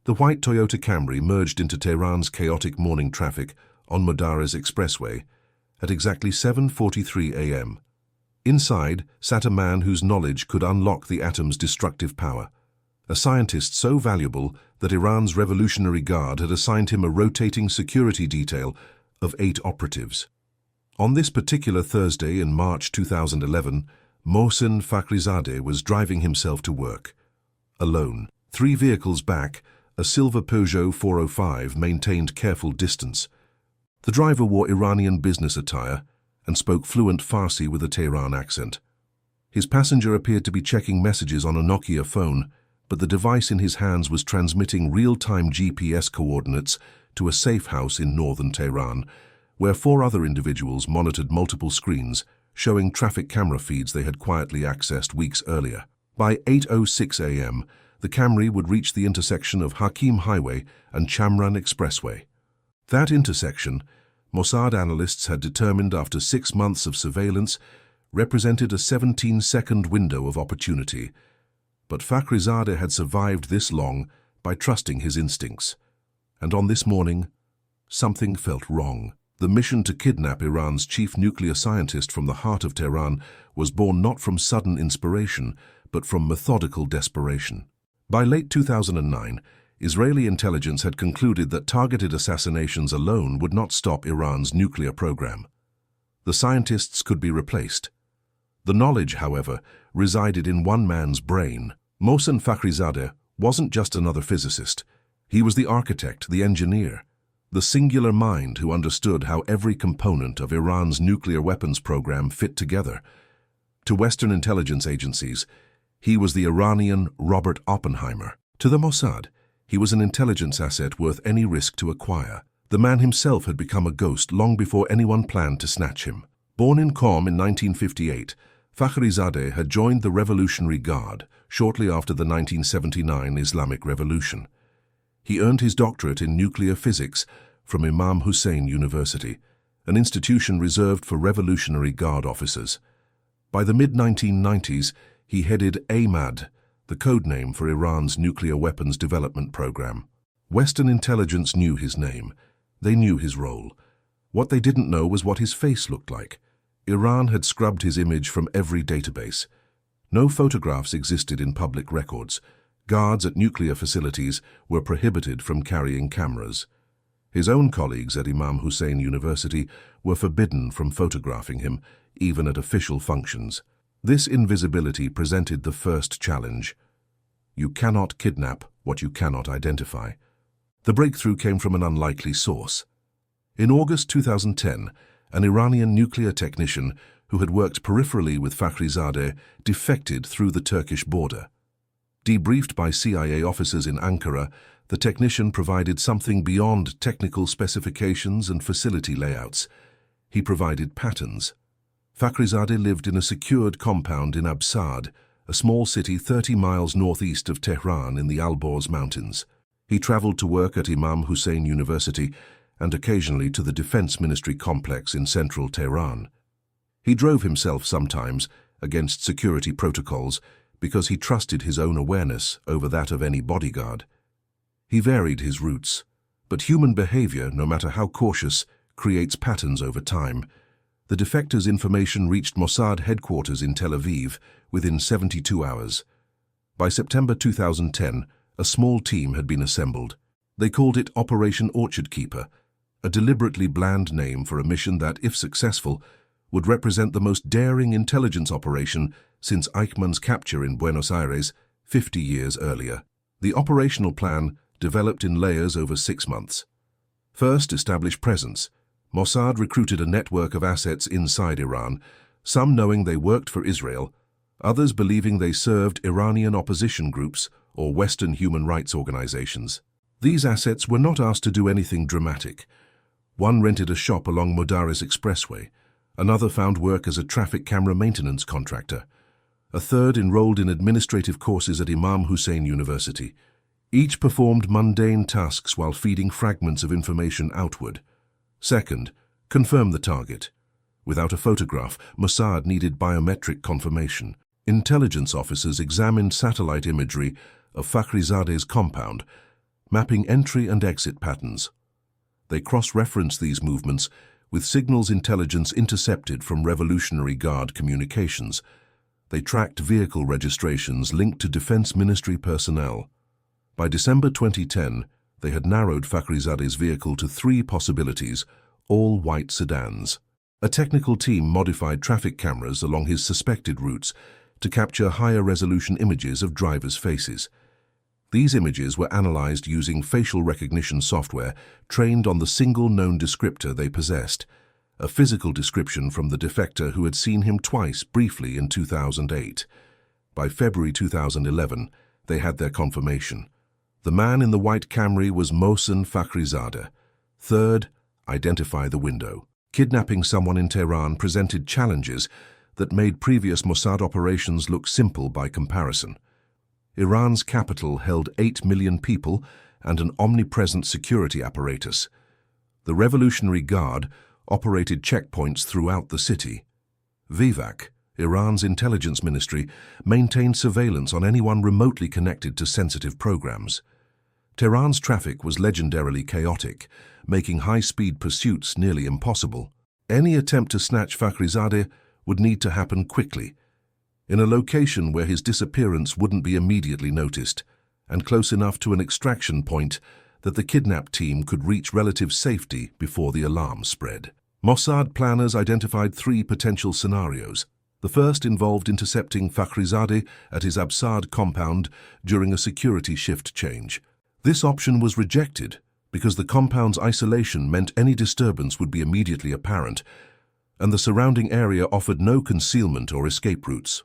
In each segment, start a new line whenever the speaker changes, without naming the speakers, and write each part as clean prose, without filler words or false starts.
The white Toyota Camry merged into Tehran's chaotic morning traffic on Mossad Expressway at exactly 7:43 a.m. Inside sat a man whose knowledge could unlock the atom's destructive power, a scientist so valuable that Iran's Revolutionary Guard had assigned him a rotating security detail of 8 operatives. On this particular Thursday in March 2011, Mohsen Fakhrizadeh was driving himself to work. Alone. 3 vehicles back, a silver Peugeot 405 maintained careful distance. The driver wore Iranian business attire and spoke fluent Farsi with a Tehran accent. His passenger appeared to be checking messages on a Nokia phone, but the device in his hands was transmitting real-time GPS coordinates to a safe house in northern Tehran, where 4 other individuals monitored multiple screens, showing traffic camera feeds they had quietly accessed weeks earlier. By 8:06 a.m., the Camry would reach the intersection of Hakim Highway and Chamran Expressway. That intersection, Mossad analysts had determined after 6 months of surveillance, represented a 17-second window of opportunity. But Fakhrizadeh had survived this long by trusting his instincts. And on this morning, something felt wrong. The mission to kidnap Iran's chief nuclear scientist from the heart of Tehran was born not from sudden inspiration, but from methodical desperation. By late 2009, Israeli intelligence had concluded that targeted assassinations alone would not stop Iran's nuclear program. The scientists could be replaced. The knowledge, however, resided in one man's brain. Mohsen Fakhrizadeh wasn't just another physicist. He was the architect, the engineer, the singular mind who understood how every component of Iran's nuclear weapons program fit together. To Western intelligence agencies, he was the Iranian Robert Oppenheimer. To the Mossad, he was an intelligence asset worth any risk to acquire. The man himself had become a ghost long before anyone planned to snatch him. Born in Qom in 1958, Fakhrizadeh had joined the Revolutionary Guard shortly after the 1979 Islamic Revolution. He earned his doctorate in nuclear physics from Imam Hussein University, an institution reserved for Revolutionary Guard officers. By the mid-1990s, he headed AMAD, the code name for Iran's nuclear weapons development program. Western intelligence knew his name. They knew his role. What they didn't know was what his face looked like. Iran had scrubbed his image from every database. No photographs existed in public records. Guards at nuclear facilities were prohibited from carrying cameras. His own colleagues at Imam Hussein University were forbidden from photographing him, even at official functions. This invisibility presented the first challenge. You cannot kidnap what you cannot identify. The breakthrough came from an unlikely source. In August 2010, an Iranian nuclear technician who had worked peripherally with Fakhrizadeh defected through the Turkish border. Debriefed by CIA officers in Ankara, the technician provided something beyond technical specifications and facility layouts. He provided patterns. Fakhrizadeh lived in a secured compound in Absad, a small city 30 miles northeast of Tehran in the Alborz Mountains. He traveled to work at Imam Hussein University and occasionally to the Defense Ministry complex in central Tehran. He drove himself sometimes against security protocols because he trusted his own awareness over that of any bodyguard. He varied his routes, but human behavior, no matter how cautious, creates patterns over time. The defector's information reached Mossad headquarters in Tel Aviv within 72 hours. By September 2010, a small team had been assembled. They called it Operation Orchard Keeper, a deliberately bland name for a mission that, if successful, would represent the most daring intelligence operation since Eichmann's capture in Buenos Aires 50 years earlier. The operational plan developed in layers over 6 months. First, establish presence. Mossad recruited a network of assets inside Iran, some knowing they worked for Israel, others believing they served Iranian opposition groups or Western human rights organizations. These assets were not asked to do anything dramatic. One rented a shop along Mossad Expressway. Another found work as a traffic camera maintenance contractor. A third enrolled in administrative courses at Imam Hussein University. Each performed mundane tasks while feeding fragments of information outward. Second, confirm the target. Without a photograph, Mossad needed biometric confirmation. Intelligence officers examined satellite imagery of Fakhrizadeh's compound, mapping entry and exit patterns. They cross-referenced these movements with signals intelligence intercepted from Revolutionary Guard communications. They tracked vehicle registrations linked to Defense Ministry personnel. By December 2010, they had narrowed Fakhrizade's vehicle to 3 possibilities, all white sedans. A technical team modified traffic cameras along his suspected routes to capture higher-resolution images of drivers' faces. These images were analyzed using facial recognition software trained on the single known descriptor they possessed, a physical description from the defector who had seen him twice briefly in 2008. By February 2011, they had their confirmation. The man in the white Camry was Mohsen Fakhrizadeh. Third, identify the window. Kidnapping someone in Tehran presented challenges that made previous Mossad operations look simple by comparison. Iran's capital held 8 million people and an omnipresent security apparatus. The Revolutionary Guard operated checkpoints throughout the city. Vivak, Iran's intelligence ministry, maintained surveillance on anyone remotely connected to sensitive programs. Tehran's traffic was legendarily chaotic, making high-speed pursuits nearly impossible. Any attempt to snatch Fakhrizadeh would need to happen quickly, in a location where his disappearance wouldn't be immediately noticed, and close enough to an extraction point that the kidnap team could reach relative safety before the alarm spread. Mossad planners identified 3 potential scenarios. The first involved intercepting Fakhrizadeh at his Absard compound during a security shift change. This option was rejected because the compound's isolation meant any disturbance would be immediately apparent, and the surrounding area offered no concealment or escape routes.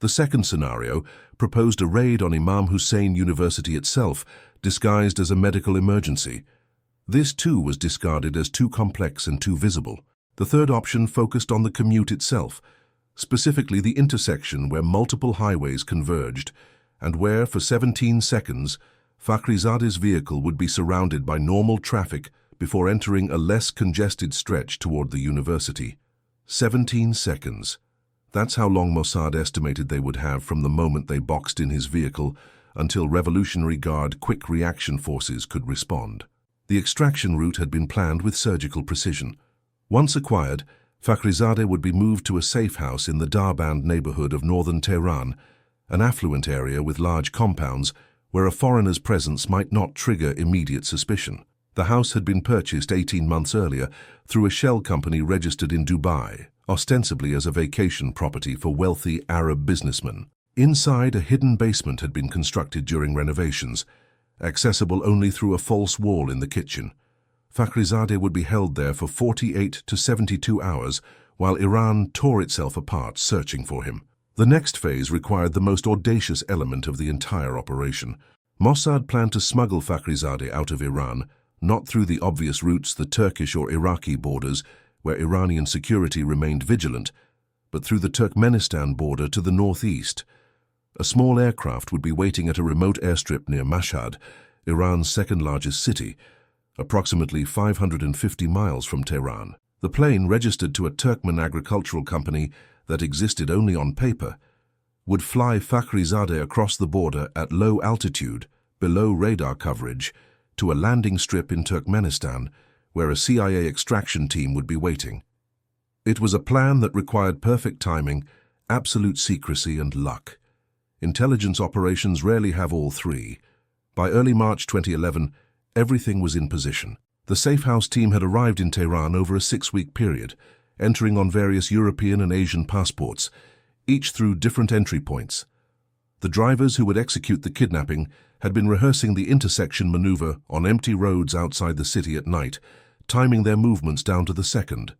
The second scenario proposed a raid on Imam Hussein University itself, disguised as a medical emergency. This too was discarded as too complex and too visible. The third option focused on the commute itself, specifically the intersection where multiple highways converged, and where, for 17 seconds, Fakhrizadeh's vehicle would be surrounded by normal traffic before entering a less congested stretch toward the university. 17 seconds. That's how long Mossad estimated they would have from the moment they boxed in his vehicle until Revolutionary Guard quick reaction forces could respond. The extraction route had been planned with surgical precision. Once acquired, Fakhrizadeh would be moved to a safe house in the Darband neighborhood of northern Tehran, an affluent area with large compounds where a foreigner's presence might not trigger immediate suspicion. The house had been purchased 18 months earlier through a shell company registered in Dubai, ostensibly as a vacation property for wealthy Arab businessmen. Inside, a hidden basement had been constructed during renovations, accessible only through a false wall in the kitchen. Fakhrizadeh would be held there for 48 to 72 hours while Iran tore itself apart searching for him. The next phase required the most audacious element of the entire operation. Mossad planned to smuggle Fakhrizadeh out of Iran, not through the obvious routes, the Turkish or Iraqi borders, where Iranian security remained vigilant, but through the Turkmenistan border to the northeast. A small aircraft would be waiting at a remote airstrip near Mossad, Iran's second-largest city, approximately 550 miles from Tehran. The plane, registered to a Turkmen agricultural company that existed only on paper, would fly Fakhrizadeh across the border at low altitude, below radar coverage, to a landing strip in Turkmenistan, where a CIA extraction team would be waiting. It was a plan that required perfect timing, absolute secrecy, and luck. Intelligence operations rarely have all 3. By early March 2011, everything was in position. The Safe House team had arrived in Tehran over a 6-week period, entering on various European and Asian passports, each through different entry points. The drivers who would execute the kidnapping had been rehearsing the intersection maneuver on empty roads outside the city at night, timing their movements down to the second.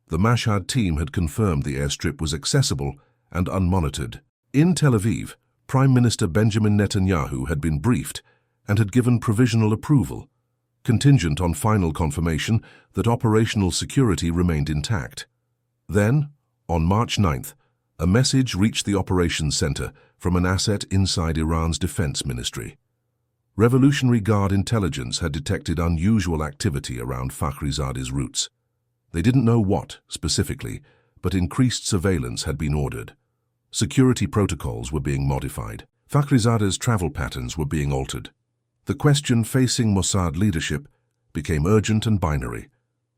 The Mossad team had confirmed the airstrip was accessible and unmonitored. In Tel Aviv, Prime Minister Benjamin Netanyahu had been briefed and had given provisional approval, contingent on final confirmation that operational security remained intact. Then, on March 9th, a message reached the operations center from an asset inside Iran's defense ministry. Revolutionary Guard intelligence had detected unusual activity around Fakhrizadeh's routes. They didn't know what, specifically, but increased surveillance had been ordered. Security protocols were being modified. Fakhrizadeh's travel patterns were being altered. The question facing Mossad leadership became urgent and binary.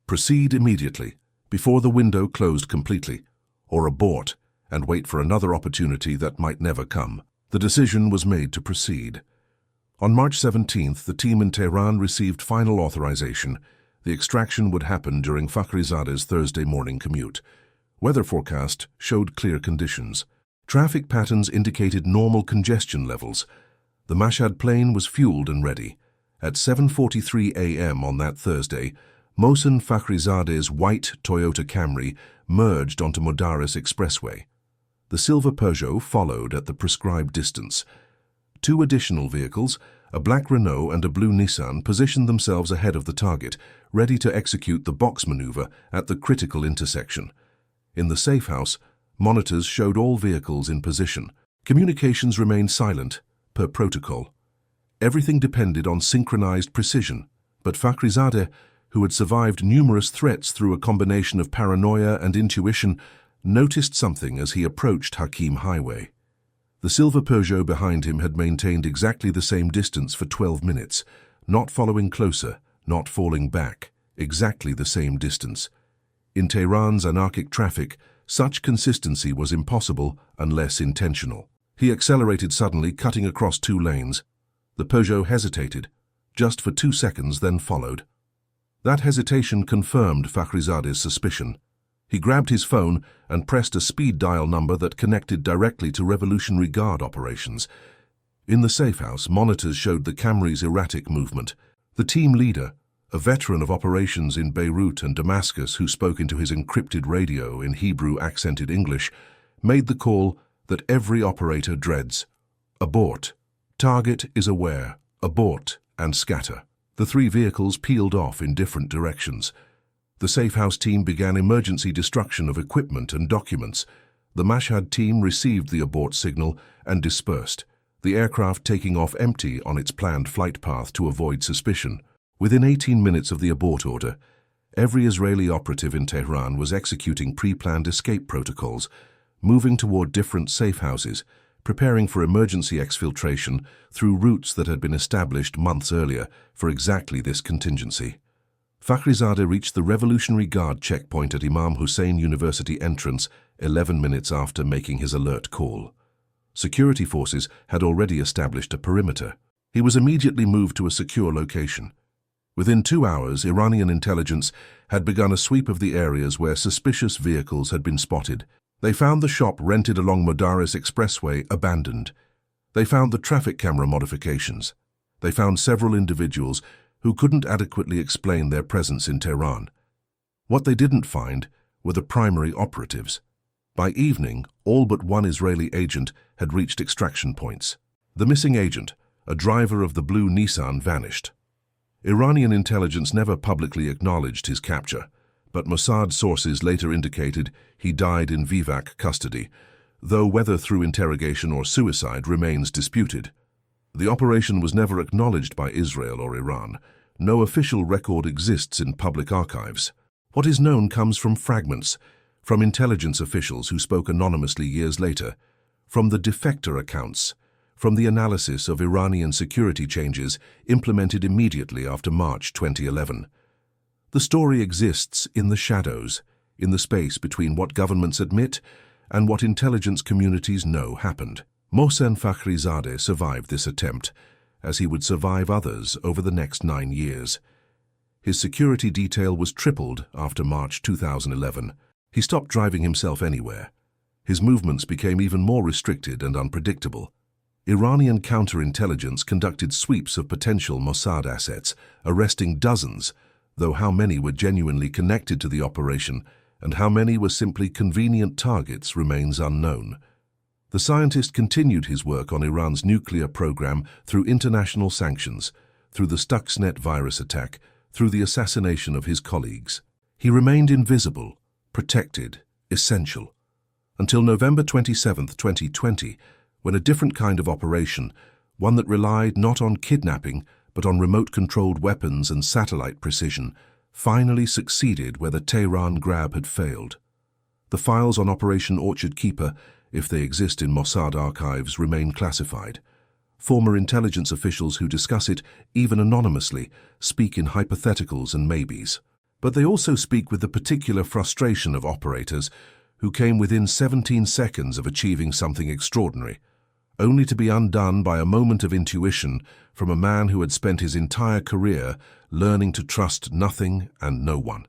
Proceed immediately, before the window closed completely, or abort and wait for another opportunity that might never come. The decision was made to proceed. On March 17th, the team in Tehran received final authorization. The extraction would happen during Fakhrizade's Thursday morning commute. Weather forecast showed clear conditions. Traffic patterns indicated normal congestion levels. The Mossad plane was fueled and ready. At 7:43 a.m. on that Thursday, Mohsen Fakhrizade's white Toyota Camry merged onto Modaris Expressway. The silver Peugeot followed at the prescribed distance. Two additional vehicles, a black Renault and a blue Nissan, positioned themselves ahead of the target, ready to execute the box maneuver at the critical intersection. In the safe house, monitors showed all vehicles in position. Communications remained silent, per protocol. Everything depended on synchronized precision, but Fakhrizadeh, who had survived numerous threats through a combination of paranoia and intuition, noticed something as he approached Hakim Highway. The silver Peugeot behind him had maintained exactly the same distance for 12 minutes, not following closer, not falling back, exactly the same distance. In Tehran's anarchic traffic, such consistency was impossible unless intentional. He accelerated suddenly, cutting across two lanes. The Peugeot hesitated, just for 2 seconds, then followed. That hesitation confirmed Fakhrizadeh's suspicion. He grabbed his phone and pressed a speed dial number that connected directly to Revolutionary Guard operations. In the safe house, monitors showed the Camry's erratic movement. The team leader, a veteran of operations in Beirut and Damascus who spoke into his encrypted radio in Hebrew-accented English, made the call that every operator dreads. Abort. Target is aware. Abort and scatter. The three vehicles peeled off in different directions. The safe house team began emergency destruction of equipment and documents. The Mossad team received the abort signal and dispersed, the aircraft taking off empty on its planned flight path to avoid suspicion. Within 18 minutes of the abort order, every Israeli operative in Tehran was executing pre-planned escape protocols, moving toward different safe houses, preparing for emergency exfiltration through routes that had been established months earlier for exactly this contingency. Fakhrizadeh reached the Revolutionary Guard checkpoint at Imam Hussein University entrance 11 minutes after making his alert call. Security forces had already established a perimeter. He was immediately moved to a secure location. Within 2 hours, Iranian intelligence had begun a sweep of the areas where suspicious vehicles had been spotted. They found the shop rented along Modaris Expressway abandoned. They found the traffic camera modifications. They found several individuals who couldn't adequately explain their presence in Tehran. What they didn't find were the primary operatives. By evening, all but one Israeli agent had reached extraction points. The missing agent, a driver of the blue Nissan, vanished. Iranian intelligence never publicly acknowledged his capture, but Mossad sources later indicated he died in vivac custody, though whether through interrogation or suicide remains disputed. The operation was never acknowledged by Israel or Iran. No official record exists in public archives. What is known comes from fragments, from intelligence officials who spoke anonymously years later, from the defector accounts, from the analysis of Iranian security changes implemented immediately after March 2011. The story exists in the shadows, in the space between what governments admit and what intelligence communities know happened. Mohsen Fakhrizadeh survived this attempt, as he would survive others over the next 9 years. His security detail was tripled after March 2011. He stopped driving himself anywhere. His movements became even more restricted and unpredictable. Iranian counterintelligence conducted sweeps of potential Mossad assets, arresting dozens, though how many were genuinely connected to the operation and how many were simply convenient targets remains unknown. The scientist continued his work on Iran's nuclear program through international sanctions, through the Stuxnet virus attack, through the assassination of his colleagues. He remained invisible, protected, essential, until November 27, 2020, when a different kind of operation, one that relied not on kidnapping but on remote-controlled weapons and satellite precision, finally succeeded where the Tehran grab had failed. The files on Operation Orchard Keeper, if they exist in Mossad archives, remain classified. Former intelligence officials who discuss it, even anonymously, speak in hypotheticals and maybes. But they also speak with the particular frustration of operators who came within 17 seconds of achieving something extraordinary, only to be undone by a moment of intuition from a man who had spent his entire career learning to trust nothing and no one.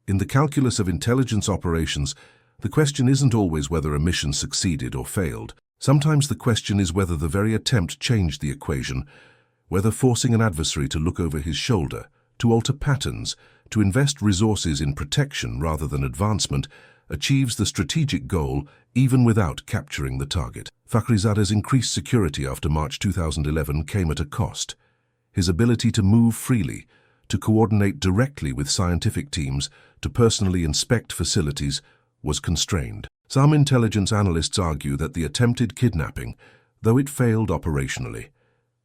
In the calculus of intelligence operations, the question isn't always whether a mission succeeded or failed. Sometimes the question is whether the very attempt changed the equation, whether forcing an adversary to look over his shoulder, to alter patterns, to invest resources in protection rather than advancement, achieves the strategic goal even without capturing the target. Fakhrizadeh's increased security after March 2011 came at a cost. His ability to move freely, to coordinate directly with scientific teams, to personally inspect facilities, was constrained. Some intelligence analysts argue that the attempted kidnapping, though it failed operationally,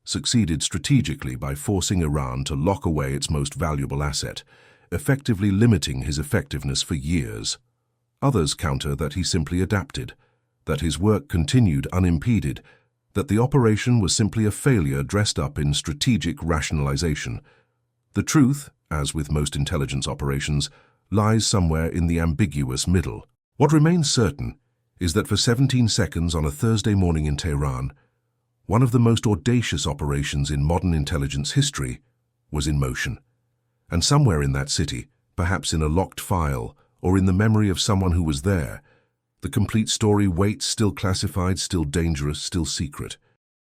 succeeded strategically by forcing Iran to lock away its most valuable asset, effectively limiting his effectiveness for years. Others counter that he simply adapted, that his work continued unimpeded, that the operation was simply a failure dressed up in strategic rationalization. The truth, as with most intelligence operations, lies somewhere in the ambiguous middle. What remains certain is that for 17 seconds on a Thursday morning in Tehran, one of the most audacious operations in modern intelligence history was in motion. And somewhere in that city, perhaps in a locked file or in the memory of someone who was there, the complete story waits, still classified, still dangerous, still secret.